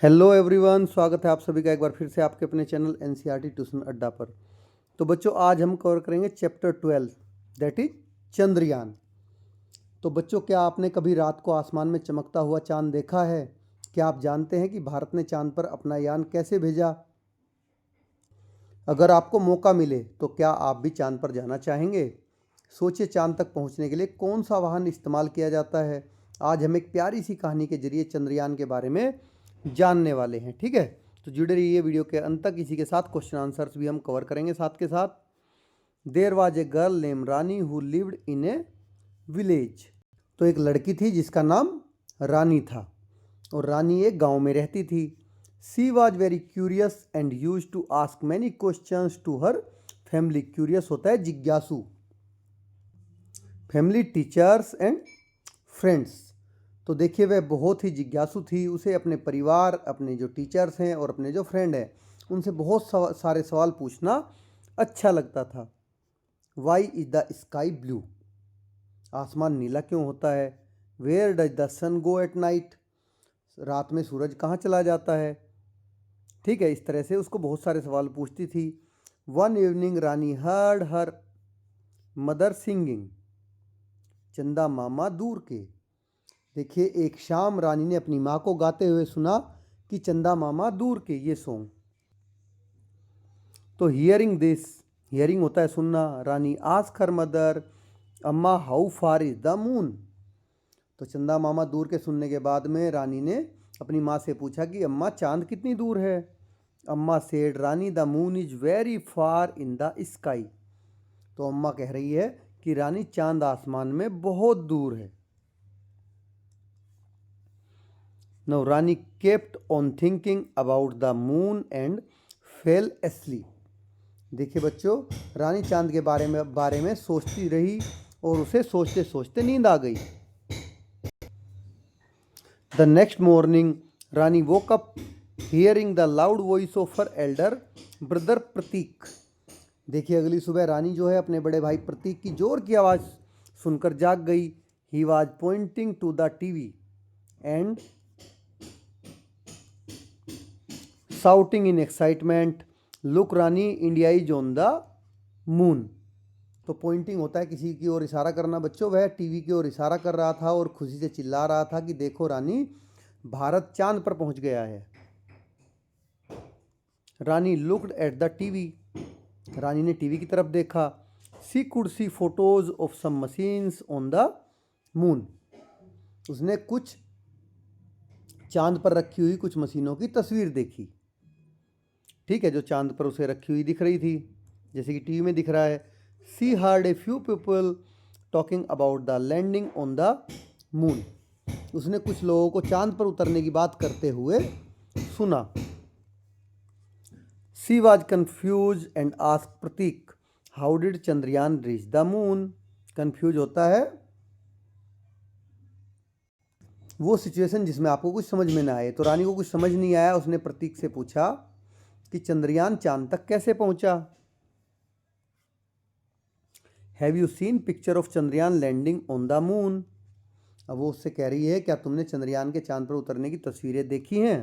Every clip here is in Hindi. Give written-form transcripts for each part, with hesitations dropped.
हेलो एवरीवन, स्वागत है आप सभी का एक बार फिर से आपके अपने चैनल एनसीईआरटी ट्यूशन अड्डा पर। तो बच्चों, आज हम कवर करेंगे चैप्टर 12 दैट इज चंद्रयान। तो बच्चों, क्या आपने कभी रात को आसमान में चमकता हुआ चांद देखा है? क्या आप जानते हैं कि भारत ने चांद पर अपना यान कैसे भेजा? अगर आपको मौका मिले तो क्या आप भी चांद पर जाना चाहेंगे? सोचिए, चांद तक पहुंचने के लिए कौन सा वाहन इस्तेमाल किया जाता है। आज हम एक प्यारी सी कहानी के जरिए चंद्रयान के बारे में जानने वाले हैं। ठीक है, तो जुड़े रहिए वीडियो के अंत तक। इसी के साथ क्वेश्चन आंसर्स भी हम कवर करेंगे साथ के साथ। There was a girl name Rani who lived in a village. तो एक लड़की थी जिसका नाम रानी था और रानी एक गांव में रहती थी। She was very curious and use to ask many questions to her family. Curious होता है जिज्ञासु, फैमिली, टीचर्स एंड फ्रेंड्स। तो देखिए, वह बहुत ही जिज्ञासु थी। उसे अपने परिवार, अपने जो टीचर्स हैं और अपने जो फ्रेंड हैं, उनसे बहुत सारे सवाल पूछना अच्छा लगता था। Why is the sky blue? आसमान नीला क्यों होता है? Where does the sun go at night? रात में सूरज कहाँ चला जाता है? ठीक है, इस तरह से उसको बहुत सारे सवाल पूछती थी। वन इवनिंग रानी हर्ड हर मदर सिंगिंग, चंदा मामा दूर के। देखिए, एक शाम रानी ने अपनी माँ को गाते हुए सुना कि चंदा मामा दूर के, ये सॉन्ग। तो हियरिंग दिस, हियरिंग होता है सुनना। रानी आस्क हर मदर, अम्मा how far is the moon? तो चंदा मामा दूर के सुनने के बाद में रानी ने अपनी माँ से पूछा कि अम्मा, चांद कितनी दूर है? अम्मा said Rani the moon is very far in the sky. तो अम्मा कह रही है कि रानी, चांद आसमान में बहुत दूर है। Now Rani kept on thinking about the moon and fell asleep. देखिए बच्चों, रानी चांद के बारे में सोचती रही और उसे सोचते सोचते नींद आ गई। The next morning, Rani woke up hearing the loud voice of her elder brother प्रतीक। देखिए, अगली सुबह रानी जो है अपने बड़े भाई प्रतीक की जोर की आवाज़ सुनकर जाग गई। He was pointing to the TV and shouting in excitement, look Rani, India is on the moon. तो पॉइंटिंग होता है किसी की ओर इशारा करना बच्चों। वह टीवी की ओर इशारा कर रहा था और खुशी से चिल्ला रहा था कि देखो रानी, भारत चांद पर पहुंच गया है। Rani looked at the TV, Rani ने टीवी की तरफ देखा। She could see photos of some machines on the moon. उसने कुछ चांद पर रखी हुई कुछ मशीनों की तस्वीर देखी। ठीक है, जो चांद पर उसे रखी हुई दिख रही थी, जैसे कि टीवी में दिख रहा है। She heard a few people talking about the landing on the moon. उसने कुछ लोगों को चांद पर उतरने की बात करते हुए सुना। She was confuse and ask Pratik, how did Chandrayaan reach the moon? Confuse होता है वो सिचुएशन जिसमें आपको कुछ समझ में ना आए। तो रानी को कुछ समझ नहीं आया। उसने प्रतीक से पूछा कि चंद्रयान चांद तक कैसे पहुंचा। Have you seen picture of Chandrayaan landing on the moon? अब वो उससे कह रही है, क्या तुमने चंद्रयान के चांद पर उतरने की तस्वीरें देखी हैं?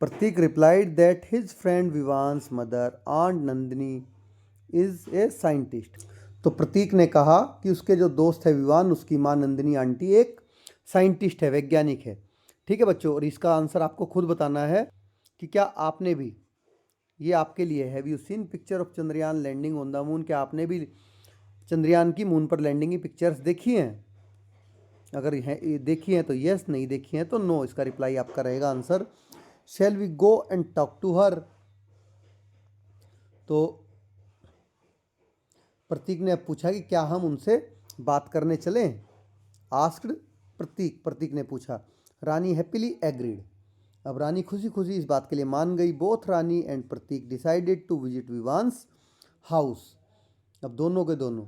Pratik replied that his friend Vivaan's mother aunt Nandini is a scientist. तो प्रतीक ने कहा कि उसके जो दोस्त है विवान, उसकी माँ नंदिनी आंटी एक साइंटिस्ट है, वैज्ञानिक है। ठीक है बच्चों, और इसका आंसर आपको खुद बताना है कि क्या आपने भी, ये आपके लिए, have you seen picture of Chandrayaan landing on the moon? क्या आपने भी चंद्रयान की मून पर लैंडिंग की पिक्चर्स देखी हैं? अगर देखी हैं तो यस, नहीं देखी हैं तो नो। इसका रिप्लाई आपका रहेगा answer, shall we go and talk to her? तो प्रतीक ने अब पूछा कि क्या हम उनसे बात करने चलें? आस्क्ड प्रतीक ने पूछा। रानी हैप्पीली एग्रीड। अब रानी खुशी खुशी इस बात के लिए मान गई। Both Rani and Pratik decided to visit Vivaan's house. अब दोनों के दोनों,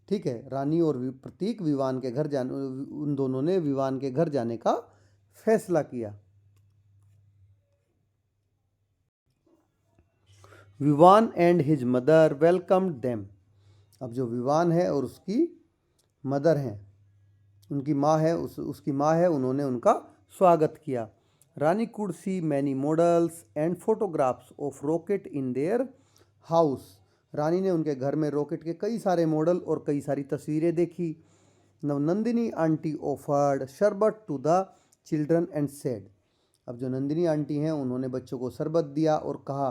ठीक है, रानी और प्रतीक विवान के घर जाने, उन दोनों ने विवान के घर जाने का फैसला किया। Vivaan and his mother welcomed them. अब जो विवान है और उसकी मदर हैं, उनकी माँ है, उसकी माँ है, उन्होंने उनका स्वागत किया। Rani could see many models and photographs of rocket in their house. Rani ने उनके घर में रॉकेट के कई सारे मॉडल और कई सारी तस्वीरें देखी। Now Nandini aunty offered sharbat to the children and said. अब जो नंदिनी आंटी हैं उन्होंने बच्चों को शरबत दिया और कहा,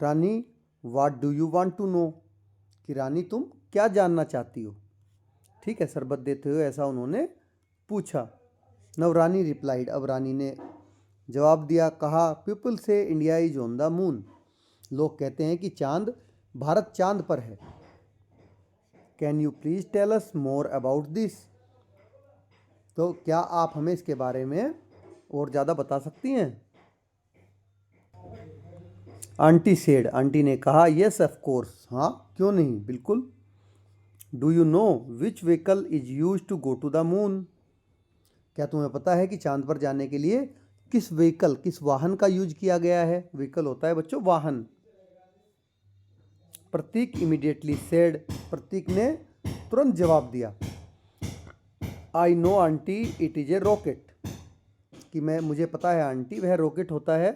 Rani what do you want to know, कि रानी तुम क्या जानना चाहती हो। ठीक है, शरबत देते हुए ऐसा उन्होंने पूछा। नव रानी रिप्लाइड। अब रानी ने जवाब दिया, कहा, people say India is on the moon. लोग कहते हैं कि भारत चांद पर है। Can you please tell us more about this. तो क्या आप हमें इसके बारे में और ज़्यादा बता सकती हैं। Aunty said. आंटी ने कहा, यस ऑफ कोर्स, हाँ क्यों नहीं, बिल्कुल। Do you know which vehicle is use to go to the moon. क्या तुम्हें पता है कि चांद पर जाने के लिए किस वाहन का यूज किया गया है। व्हीकल होता है बच्चों वाहन। प्रतीक इमीडिएटली सेड। प्रतीक ने तुरंत जवाब दिया, I know aunty it is a rocket, कि मुझे पता है आंटी वह रॉकेट होता है।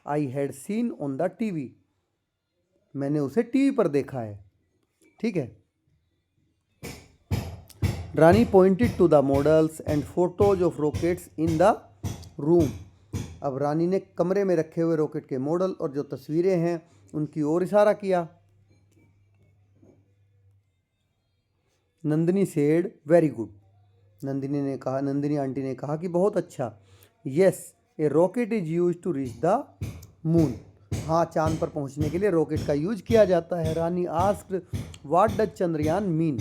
I had seen on the TV, मैंने उसे टीवी पर देखा है। ठीक है। Rani pointed to the models and photos of rockets in the room. अब रानी ने कमरे में रखे हुए रॉकेट के मॉडल और जो तस्वीरें हैं उनकी ओर इशारा किया। Nandini said very good. Nandini aunty ने कहा कि बहुत अच्छा। Yes a rocket is use to reach the moon. हाँ, चांद पर पहुंचने के लिए रॉकेट का यूज किया जाता है। Rani asked what does Chandrayaan mean.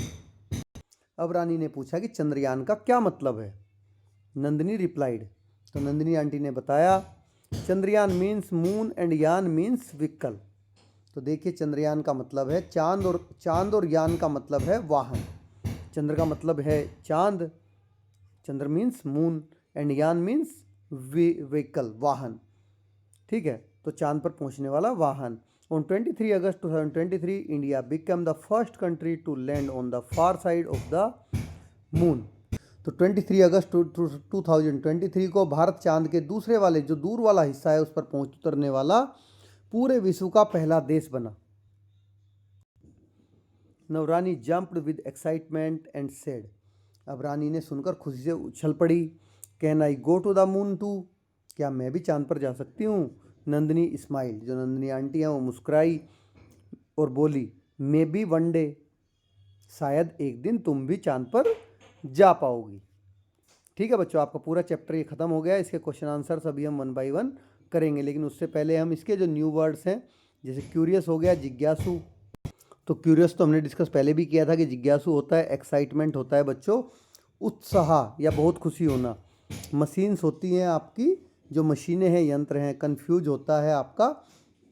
अब रानी ने पूछा कि चंद्रयान का क्या मतलब है। नंदिनी रिप्लाइड। तो नंदिनी आंटी ने बताया, चंद्रयान मीन्स मून एंड यान मीन्स व्हीकल। तो देखिए, चंद्रयान का मतलब है चांद और यान का मतलब है वाहन। चंद्र का मतलब है चांद, चंद्र मीन्स मून एंड यान मीन्स व्हीकल वाहन। ठीक है, तो चांद पर पहुंचने वाला वाहन। On 23 August 2023, India became the first country to land on the far side of the moon. तो 23 अगस्त 2023 को भारत चांद के दूसरे वाले जो दूर वाला हिस्सा है उस पर पहुंच उतरने वाला पूरे विश्व का पहला देश बना। Now Rani jumped with excitement and said. अब रानी ने सुनकर खुशी से उछल पड़ी। Can I go to the moon too, क्या मैं भी चांद पर जा सकती हूँ। नंदिनी स्माइल। जो नंदिनी आंटी हैं वो मुस्कुराई और बोली, मे बी वन डे, शायद एक दिन तुम भी चांद पर जा पाओगी। ठीक है बच्चों, आपका पूरा चैप्टर ये ख़त्म हो गया। इसके क्वेश्चन आंसर अभी हम 1 बाय 1 करेंगे, लेकिन उससे पहले हम इसके जो न्यू वर्ड्स हैं, जैसे क्यूरियस हो गया, जिज्ञासु। तो क्यूरियस तो हमने डिस्कस पहले भी किया था कि जिज्ञासु होता है एक्साइटमेंट होता है बच्चों, उत्साह या बहुत खुशी होना। मशीन्स होती हैं आपकी, जो मशीनें हैं, यंत्र हैं। कन्फ्यूज होता है आपका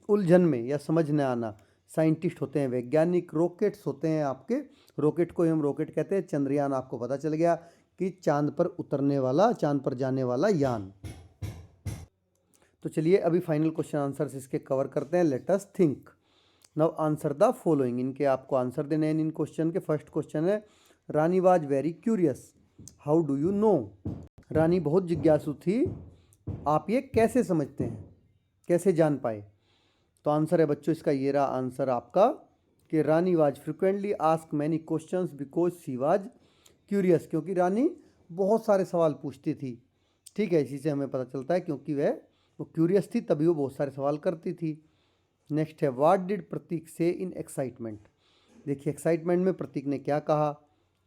उलझन में या समझ न आना। साइंटिस्ट होते हैं वैज्ञानिक। रॉकेट्स होते हैं आपके, रॉकेट को हम रॉकेट कहते हैं। चंद्रयान आपको पता चल गया कि चांद पर उतरने वाला, चांद पर जाने वाला यान। तो चलिए अभी फाइनल क्वेश्चन आंसर्स इसके कवर करते हैं। Let us think. Now answer the following. इनके आपको आंसर देने हैं इन क्वेश्चन के। फर्स्ट क्वेश्चन है, Rani was very curious, how do you know. Rani बहुत जिज्ञासु थी, आप ये कैसे समझते हैं, कैसे जान पाए। तो आंसर है बच्चों इसका ये रहा आंसर आपका, कि Rani was frequently ask many questions because she was curious, क्योंकि रानी बहुत सारे सवाल पूछती थी। ठीक है, इसी से हमें पता चलता है क्योंकि वो क्यूरियस थी तभी वो बहुत सारे सवाल करती थी। नेक्स्ट है, व्हाट डिड प्रतीक से इन एक्साइटमेंट। देखिए एक्साइटमेंट में प्रतीक ने क्या कहा।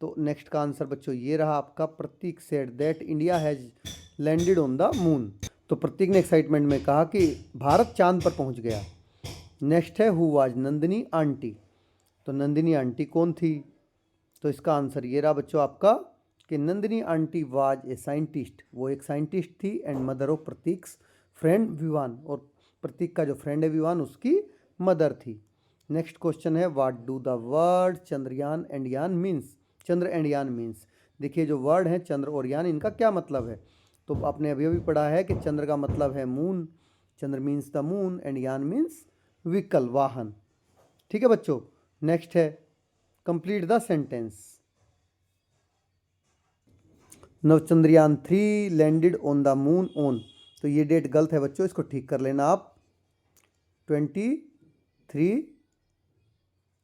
तो नेक्स्ट का आंसर बच्चों ये रहा आपका, Pratik said that India has landed on the moon. तो प्रतीक ने एक्साइटमेंट में कहा कि भारत चांद पर पहुंच गया। नेक्स्ट है, हु वाज नंदिनी आंटी। तो नंदिनी आंटी कौन थी। तो इसका आंसर ये रहा बच्चों आपका, कि Nandini aunty was a scientist, वो एक साइंटिस्ट थी। And mother of Pratik's friend Vivaan, और प्रतीक का जो फ्रेंड है विवान उसकी मदर थी। नेक्स्ट क्वेश्चन है, what do the word Chandrayaan and यान मीन्स। चंद्र एंड यान मीन्स, देखिए जो वर्ड हैं चंद्र और यान, इनका क्या मतलब है। तो आपने अभी अभी पढ़ा है कि चंद्र का मतलब है moon, Chandra means the moon, and यान मीन्स व्हीकल वाहन। ठीक है बच्चों। नेक्स्ट है, complete the sentence. Now Chandrayaan 3 landed on the moon on, तो ये डेट गलत है बच्चों, इसको ठीक कर लेना आप। 23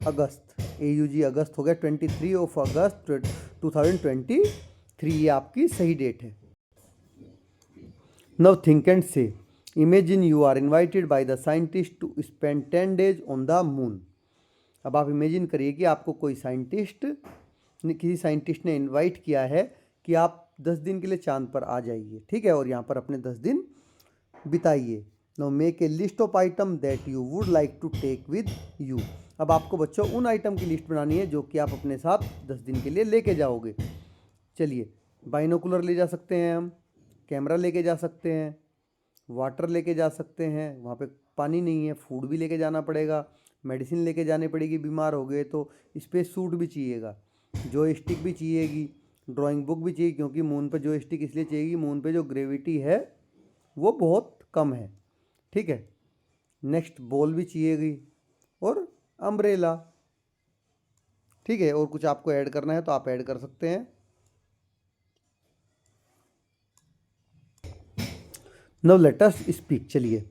अगस्त, AUG अगस्त हो गया, 23 अगस्त 2023 ये आपकी सही डेट है। Now think and say, imagine you are invited by the scientist to spend 10 days on the moon. अब आप इमेजिन करिए कि आपको कोई किसी साइंटिस्ट ने इनवाइट किया है कि आप 10 दिन के लिए चांद पर आ जाइए, ठीक है, और यहाँ पर अपने 10 दिन बिताइए। Now make a list of item that you would like to take with you. अब आपको बच्चों उन आइटम की लिस्ट बनानी है जो कि आप अपने साथ 10 दिन के लिए लेके जाओगे। चलिए, बाइनोकुलर ले जा सकते हैं हम, कैमरा लेके जा सकते हैं, वाटर लेके जा सकते हैं, वहाँ पे पानी नहीं है, फूड भी लेके जाना पड़ेगा, मेडिसिन लेके जानी पड़ेगी, बीमार हो गए तो स्पेस सूट भी चाहिएगा, जो स्टिक भी चाहिएगी, ड्राइंग बुक भी चाहिए, क्योंकि मून पे जो स्टिक इसलिए चाहिएगी, मून पे जो ग्रेविटी है वो बहुत कम है, ठीक है। नेक्स्ट बॉल भी चाहिएगी और अम्ब्रेला, ठीक है। और कुछ आपको ऐड करना है तो आप ऐड कर सकते हैं। नाउ लेट अस स्पीक। चलिए,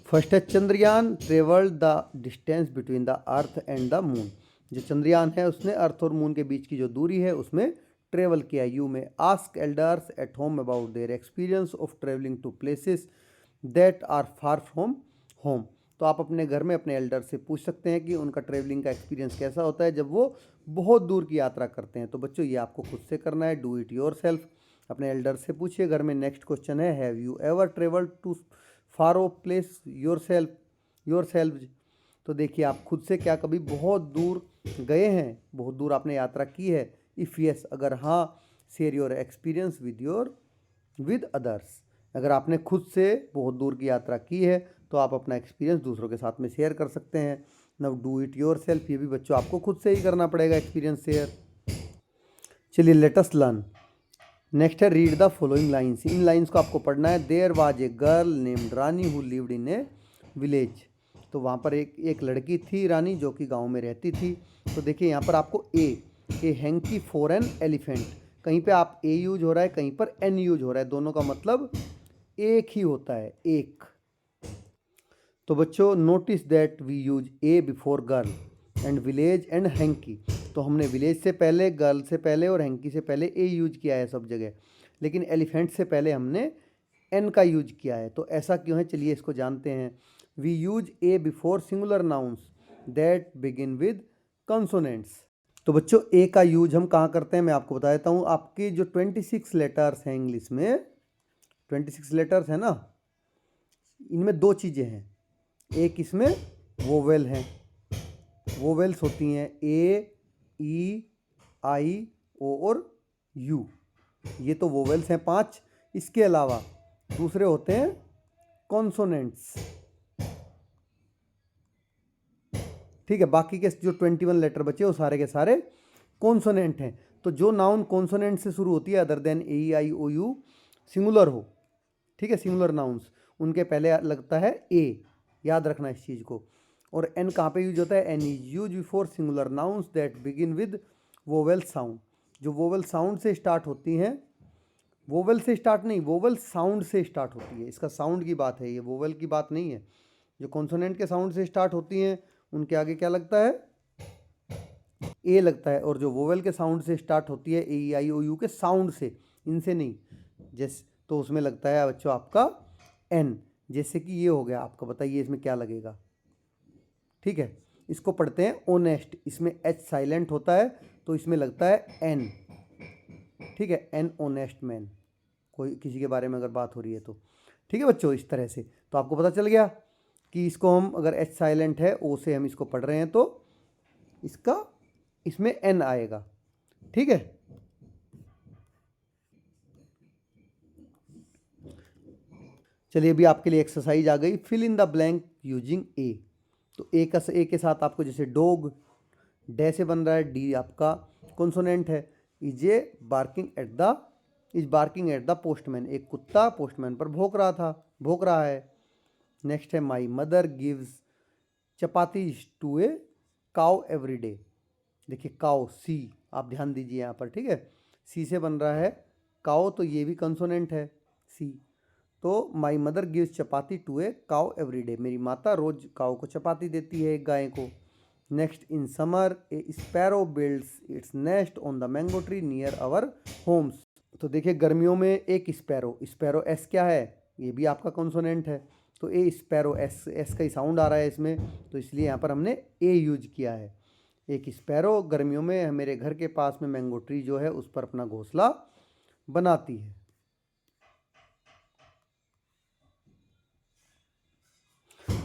फर्स्ट है Chandrayaan travelled the distance between the earth and the moon. जो चंद्रयान है उसने अर्थ और मून के बीच की जो दूरी है उसमें ट्रेवल किया। You may ask elders at home about their experience of travelling to places that are far from home. तो आप अपने घर में अपने एल्डर से पूछ सकते हैं कि उनका ट्रेवलिंग का एक्सपीरियंस कैसा होता है जब वो बहुत दूर की यात्रा करते हैं। तो बच्चों ये आपको खुद से करना है, डू इट योर सेल्फ, अपने एल्डर से पूछिए घर में। नेक्स्ट क्वेश्चन है, have you ever travelled to far off place yourself. तो देखिए, आप खुद से क्या कभी बहुत दूर गए हैं, बहुत दूर आपने यात्रा की है? इफ़ यस, अगर हाँ, share your experience with others. अगर आपने खुद से बहुत दूर की यात्रा की है तो आप अपना एक्सपीरियंस दूसरों के साथ में शेयर कर सकते हैं। Now do it yourself, ये भी बच्चों आपको खुद से ही करना पड़ेगा एक्सपीरियंस शेयर। चलिए, लेट अस लर्न। नेक्स्ट है रीड द फॉलोइंग लाइन्स। इन लाइन्स को आपको पढ़ना है। There was a girl named Rani who lived in a village. तो वहाँ पर एक लड़की थी रानी जो कि गांव में रहती थी। तो देखिए यहाँ पर आपको ए हैंकी फॉर एन एलिफेंट, कहीं पे आप ए यूज हो रहा है, कहीं पर एन यूज हो रहा है, दोनों का मतलब एक ही होता है, एक। तो बच्चों notice that we use a before girl and village and hanky. तो हमने विलेज से पहले, गर्ल से पहले और हैंकी से पहले ए यूज किया है सब जगह, लेकिन एलिफेंट से पहले हमने एन का यूज किया है। तो ऐसा क्यों है, चलिए इसको जानते हैं। We use a before singular nouns that begin with consonants. तो बच्चों ए का यूज हम कहाँ करते हैं, मैं आपको बता देता हूँ। आपकी जो 26 लेटर्स हैं इंग्लिश में, 26 लेटर्स हैं ना, इनमें दो चीज़ें हैं। एक इसमें वोवेल हैं, वोवेल्स होती हैं ए, ई, आई, ओ और यू, ये तो वोवेल्स हैं 5। इसके अलावा दूसरे होते हैं कॉन्सोनेंट्स, ठीक है। बाकी के जो 21 लेटर बचे वो सारे के सारे कॉन्सोनेंट हैं। तो जो नाउन कॉन्सोनेंट से शुरू होती है other than A, I, O, U, singular हो, ठीक है, सिंगुलर नाउन्स, उनके पहले लगता है ए, याद रखना इस चीज़ को। और एन कहाँ पे यूज होता है, an is use before singular nouns that begin with vowel sound. जो वोवेल साउंड से स्टार्ट होती हैं, वोवेल से स्टार्ट नहीं, वोवेल साउंड से स्टार्ट होती है, इसका साउंड की बात है, ये वोवेल की बात नहीं है। जो कॉन्सोनेंट के साउंड से स्टार्ट होती हैं उनके आगे क्या लगता है, ए लगता है। और जो वोवेल के साउंड से स्टार्ट होती है, ए, आई, ओ, यू के साउंड से, इनसे नहीं, जैसे, तो उसमें लगता है बच्चों आपका एन। जैसे कि ये हो गया आपका, बताइए इसमें क्या लगेगा, ठीक है। इसको पढ़ते हैं ओनेस्ट, इसमें एच साइलेंट होता है तो इसमें लगता है एन, ठीक है, एन ओनेस्ट मैन, कोई किसी के बारे में अगर बात हो रही है तो, ठीक है बच्चों। इस तरह से तो आपको पता चल गया कि इसको हम अगर एच साइलेंट है, ओ से हम इसको पढ़ रहे हैं तो इसका इसमें एन आएगा, ठीक है। चलिए अभी आपके लिए एक्सरसाइज आ गई, fill in the blank using a. तो ए के साथ आपको जैसे डॉग, डे से बन रहा है, डी आपका कॉन्सोनेंट है। Is barking at the postman, एक कुत्ता पोस्टमैन पर भौंक रहा है। नेक्स्ट है my mother gives chapatis to a cow every day. देखिए काउ, सी, आप ध्यान दीजिए यहाँ पर, ठीक है, सी से बन रहा है काओ तो ये भी कंसोनेंट है, सी। तो my mother gives chapati to a cow every day, मेरी माता रोज काओ को चपाती देती है, एक गाय को। Next, in summer a sparrow builds its nest on the mango tree near our homes. तो देखिए गर्मियों में एक स्पैरो, स्पैरो एस क्या है, ये भी आपका कंसोनेंट है, तो ए स्पैरो, एस एस का ही साउंड आ रहा है इसमें, तो इसलिए यहाँ पर हमने ए यूज किया है। एक स्पैरो गर्मियों में मेरे घर के पास में मैंगो ट्री जो है उस पर अपना घोंसला बनाती है।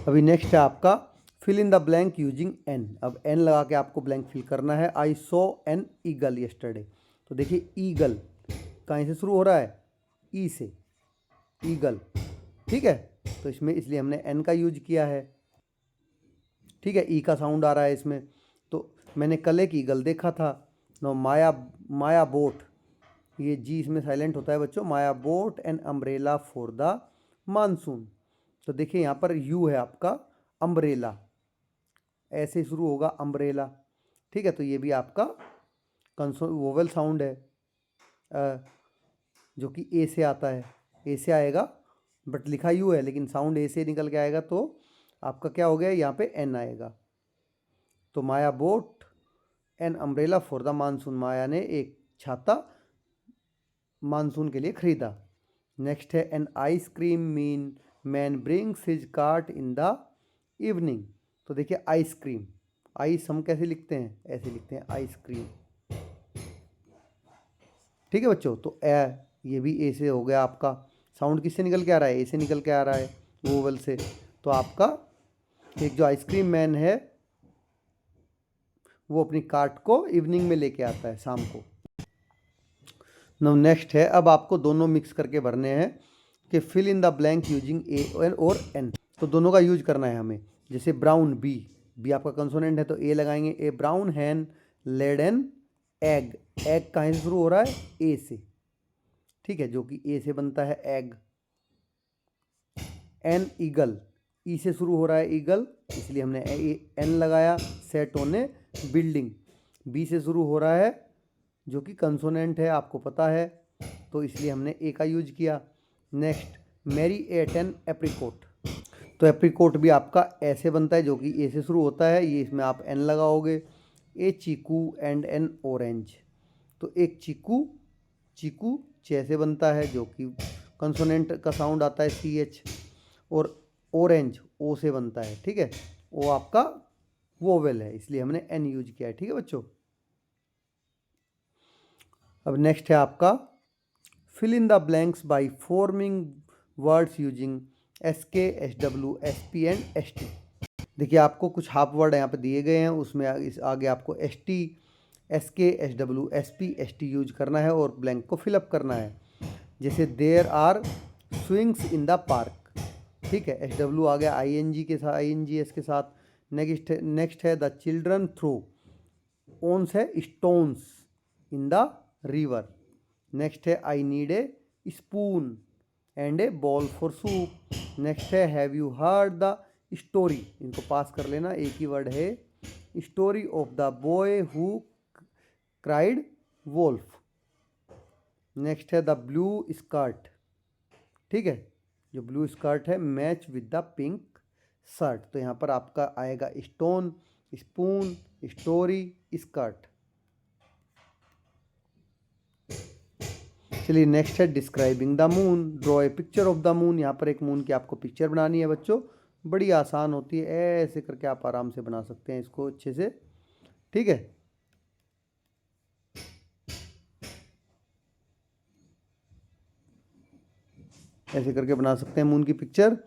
अभी नेक्स्ट है आपका fill in the blank using an. अब एन लगा के आपको ब्लैंक फिल करना है। I saw an eagle yesterday, तो देखिए ईगल कहाँ से शुरू हो रहा है, ई से, ईगल, ठीक है, तो इसमें इसलिए हमने एन का यूज किया है, ठीक है, ई का साउंड आ रहा है इसमें। तो मैंने कल एक ईगल देखा था। नो माया, माया बोट, ये जी इसमें साइलेंट होता है बच्चों, Maya bought an umbrella for the monsoon. तो देखिए यहाँ पर यू है आपका, अम्ब्रेला ऐसे शुरू होगा, अम्ब्रेला, ठीक है, तो ये भी आपका वोवेल साउंड है, जो कि ए से आता है, ए से आएगा, बट लिखा यू है लेकिन साउंड ए से निकल के आएगा, तो आपका क्या हो गया, यहाँ पे एन आएगा। तो Maya bought an umbrella for the monsoon, Maya ने एक छाता मानसून के लिए खरीदा। नेक्स्ट है an ice cream mean man brings his cart in the evening. तो देखिए आइसक्रीम, आइस हम कैसे लिखते हैं, ऐसे लिखते हैं आइसक्रीम, ठीक है बच्चों। तो ए, ये भी ए से हो गया आपका, साउंड किससे निकल के आ रहा है, ए से निकल के आ रहा है, वोवल से। तो आपका एक जो आइसक्रीम मैन है वो अपनी कार्ट को इवनिंग में लेके आता है, शाम को। नो नेक्स्ट है, अब आपको दोनों मिक्स करके भरने हैं कि fill in the blank using a और एन। तो दोनों का यूज करना है हमें। जैसे ब्राउन, बी, बी आपका कंसोनेंट है तो ए लगाएंगे, a brown hen laid an egg, egg कहाँ से शुरू हो रहा है, ए से, ठीक है, जो कि ए से बनता है एग। एन ईगल, ई से शुरू हो रहा है ईगल, इसलिए हमने एन लगाया। Sat on a building, B से शुरू हो रहा है जो कि कंसोनेंट है, आपको पता है, तो इसलिए हमने ए का यूज किया। Next, Mary ate an apricot, तो एप्रिकोट भी आपका ऐसे बनता है जो कि ए से शुरू होता है, ये इसमें आप एन लगाओगे। ए चीकू एंड एन ऑरेंज, तो एक चीकू, चीकू चे से बनता है जो कि कंसोनेंट का साउंड आता है सी एच, और ऑरेंज ओ से बनता है, ठीक है, वो आपका वोवेल है, इसलिए हमने एन यूज किया है, ठीक है बच्चों। अब नेक्स्ट है आपका fill in the blanks by forming words using S K, S W, S P and S T. देखिए आपको कुछ हाफ वर्ड यहाँ पे दिए गए हैं, उसमें इस आगे आपको S T, S K, S W, S P, S T use करना है और ब्लैंक को फिलअप करना है। जैसे there are swings in the park, ठीक है, एस डब्ल्यू आ गया आई एन जी के साथ, आई एन जी एस के साथ। नेक्स्ट है द चिल्ड्रन थ्रो, ओन्स है stones in the river. Next है I need a spoon and a bowl for soup. Next है have you heard the story, इनको पास कर लेना, एक ही वर्ड है, story of the boy who cried wolf. Next है द ब्लू स्कर्ट, ठीक है, जो ब्लू स्कर्ट है match with the pink shirt, तो यहाँ पर आपका आएगा स्टोन, स्पून, स्टोरी, स्कर्ट। चलिए नेक्स्ट है describing the moon, draw a picture of the moon. यहाँ पर एक मून की आपको पिक्चर बनानी है बच्चों, बड़ी आसान होती है, ऐसे करके आप आराम से बना सकते हैं इसको अच्छे से, ठीक है। ऐसे करके बना सकते हैं मून की picture.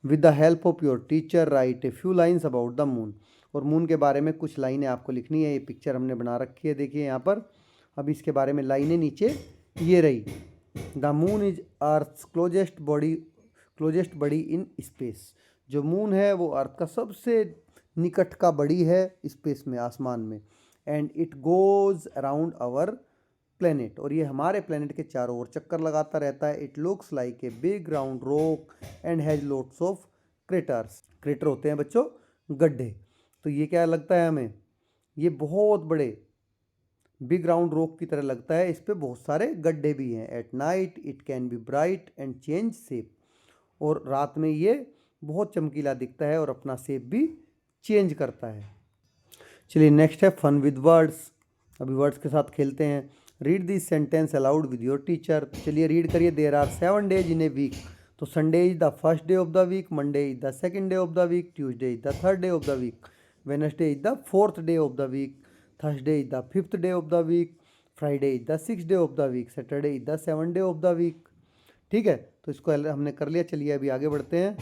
With the help of your teacher right a few lines about the moon, और मून के बारे में कुछ लाइनें आपको लिखनी है। ये पिक्चर हमने बना रखी है, देखिए यहाँ पर। अब इसके बारे में लाइनें नीचे ये रही, the moon is earth closest body in space, जो मून है वो अर्थ का सबसे निकट का बड़ी है स्पेस में, आसमान में। And it goes around our planet, और ये हमारे प्लेनेट के चारों ओर चक्कर लगाता रहता है। It looks like a big round rock and has lots of craters, crater होते हैं बच्चों गड्ढे। तो ये क्या लगता है हमें, ये बहुत बड़े बिग राउंड रॉक की तरह लगता है, इस पे बहुत सारे गड्ढे भी हैं। At night it can be bright and change shape, और रात में ये बहुत चमकीला दिखता है और अपना शेप भी चेंज करता है। चलिए नेक्स्ट है फन विद वर्ड्स। अभी वर्ड्स के साथ खेलते हैं। Read this sentence aloud with your teacher. चलिए रीड करिए। There are 7 days in a week. तो Sunday is the first day of the week, Monday is the second day of the week, Tuesday is the third day of the week, Wednesday is the fourth day of the week, Thursday is the fifth day of the week, Friday is the six day of the week, Saturday is the 7 day of the week. ठीक है, तो इसको हमने कर लिया। चलिए अभी आगे बढ़ते हैं।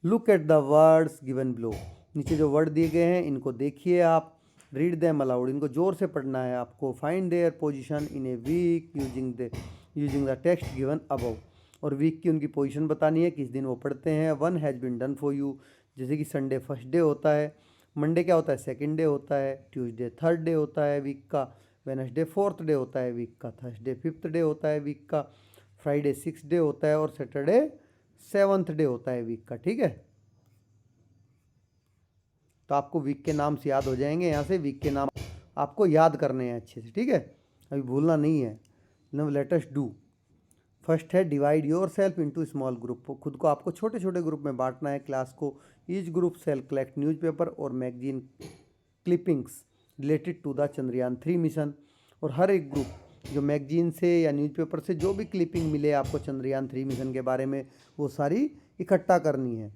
Look at the words given below. नीचे जो वर्ड दिए गए हैं इनको देखिए आप। रीड देम अलाउड, इनको जोर से पढ़ना है आपको। Find their position in a week using the text given above. और वीक की उनकी पोजीशन बतानी है, किस दिन वो पढ़ते हैं। One has been done for you, जैसे कि संडे फर्स्ट डे होता है, मंडे क्या होता है, सेकंड डे होता है, ट्यूसडे थर्ड डे होता है वीक का, वेडनेसडे फोर्थ डे होता है वीक का, थर्सडे फिफ्थ डे होता है वीक का, फ्राइडे सिक्स डे होता है और सैटरडे सेवन्थ डे होता है वीक का। ठीक है, तो आपको वीक के नाम से याद हो जाएंगे। यहाँ से वीक के नाम आपको याद करने हैं अच्छे से। ठीक है, अभी भूलना नहीं है। Now let us do. First है divide yourself into small group. खुद को आपको छोटे छोटे ग्रुप में बांटना है। क्लास को each group shall collect newspaper और magazine clippings related to the Chandrayaan 3 mission. और हर एक ग्रुप जो मैगजीन से या न्यूज़पेपर से जो भी क्लिपिंग मिले आपको चंद्रयान 3 मिशन के बारे में, वो सारी इकट्ठा करनी है।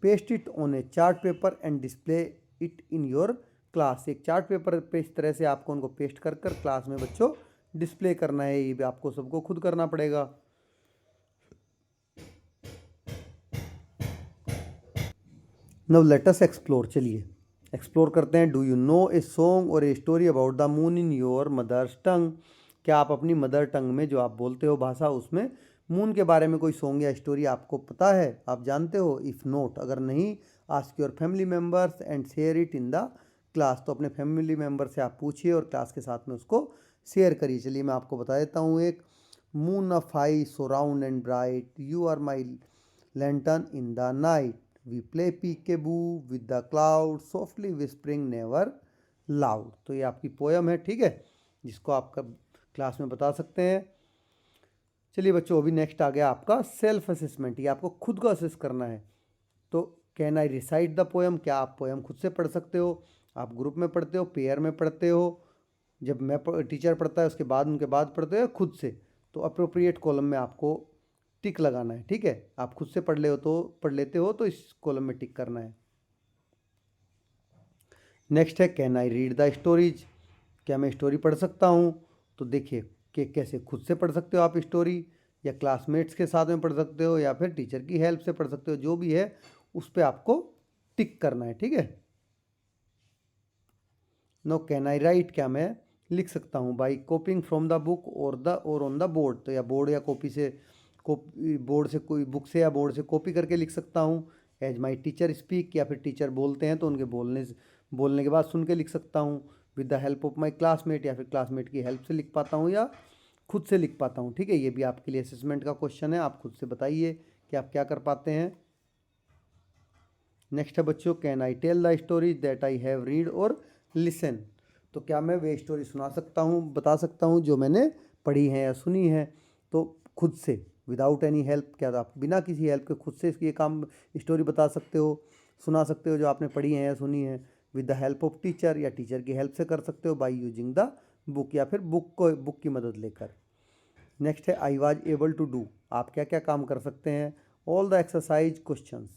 Paste it on A chart paper and display it in your class. एक चार्ट पेपर पे इस तरह से आपको उनको पेस्ट कर कर क्लास में बच्चों डिस्प्ले करना है। ये भी आपको सबको खुद करना पड़ेगा। Now let us explore. चलिए एक्सप्लोर करते हैं। Do you know a song और a story about the moon in your mother's tongue. क्या आप अपनी मदर टंग में जो आप बोलते हो भाषा, उसमें मून के बारे में कोई सॉन्ग या स्टोरी आपको पता है, आप जानते हो। इफ़ नोट, अगर नहीं, ask your family members and share it in the class. तो अपने फैमिली मेम्बर से आप पूछिए और क्लास के साथ में उसको शेयर करिए। चलिए मैं आपको बता देता हूँ एक। Moon of I so round and bright, you are my lantern in the night, we play peekaboo with the cloud, softly whispering never loud. तो ये आपकी पोयम है। ठीक है, जिसको आप क्लास में बता सकते हैं। चलिए बच्चों, अभी नेक्स्ट आ गया आपका सेल्फ असेसमेंट। ये आपको खुद को असेस करना है। तो can I recite the poem, क्या आप पोयम खुद से पढ़ सकते हो। आप ग्रुप में पढ़ते हो, पेयर में पढ़ते हो, जब मैं टीचर पढ़ता है उसके बाद उनके बाद पढ़ते हो खुद से। तो अप्रोप्रिएट कॉलम में आपको टिक लगाना है। ठीक है, आप खुद से पढ़ लेते हो तो इस कॉलम में टिक करना है। नेक्स्ट है can I read the stories. क्या मैं स्टोरी पढ़ सकता हूँ। तो देखिए कि कैसे खुद से पढ़ सकते हो आप स्टोरी, या क्लासमेट्स के साथ में पढ़ सकते हो, या फिर टीचर की हेल्प से पढ़ सकते हो। जो भी है उस पर आपको टिक करना है। ठीक है। नो कैन आई राइट, क्या मैं लिख सकता हूँ। बाई कॉपिंग फ्रॉम द बुक और ऑन द बोर्ड। तो या बोर्ड या कॉपी से बोर्ड से कोई बुक से या बोर्ड से कॉपी करके लिख सकता हूँ। एज माई टीचर स्पीक, या फिर टीचर बोलते हैं तो उनके बोलने के बाद सुन के लिख सकता हूँ। With the help of my classmate, या फिर क्लासमेट की हेल्प से लिख पाता हूँ या खुद से लिख पाता हूँ। ठीक है, ये भी आपके लिए असेसमेंट का क्वेश्चन है। आप खुद से बताइए कि आप क्या कर पाते हैं। नेक्स्ट है बच्चों, can I tell the story that I have read और लिसन। तो क्या मैं वे स्टोरी सुना सकता हूँ, बता सकता हूँ जो मैंने पढ़ी है या सुनी है। तो खुद से, विदाउट एनी हेल्प, क्या आप बिना किसी हेल्प के खुद से ये काम स्टोरी बता सकते हो, सुना सकते हो जो आपने पढ़ी है या सुनी है। With the help of teacher, या टीचर की हेल्प से कर सकते हो। बाई यूजिंग द बुक, या फिर बुक की मदद लेकर। नेक्स्ट है I was able to do. आप क्या क्या काम कर सकते हैं। ऑल द एक्सरसाइज क्वेश्चंस,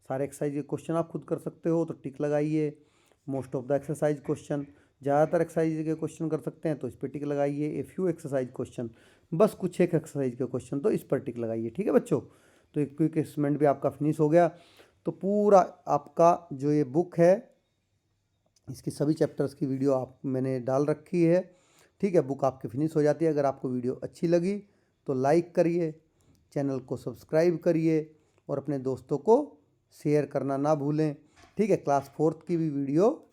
सारे एक्सरसाइज के क्वेश्चन आप खुद कर सकते हो तो टिक लगाइए। Most of the exercise question, ज़्यादातर एक्सरसाइज के क्वेश्चन कर सकते हैं तो इस पर टिक लगाइए। ए फ्यू एक्सरसाइज क्वेश्चन, बस कुछ एक एक्सरसाइज के क्वेश्चन तो इस पर टिक लगाइए। ठीक है बच्चों, तो एक क्विक असेसमेंट भी आपका फिनिश हो गया। तो पूरा आपका जो ये बुक है, इसकी सभी चैप्टर्स की वीडियो मैंने डाल रखी है। ठीक है, बुक आपकी फिनिश हो जाती है। अगर आपको वीडियो अच्छी लगी तो लाइक करिए, चैनल को सब्सक्राइब करिए और अपने दोस्तों को शेयर करना ना भूलें। ठीक है, क्लास 4th की भी वीडियो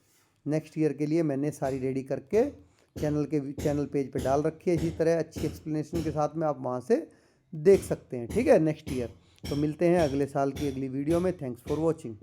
नेक्स्ट ईयर के लिए मैंने सारी रेडी करके चैनल पेज पे डाल रखी है। इसी तरह अच्छी एक्सप्लेनेशन के साथ में आप वहाँ से देख सकते हैं। ठीक है, नेक्स्ट ईयर। तो मिलते हैं अगले साल की अगली वीडियो में। Thanks for watching.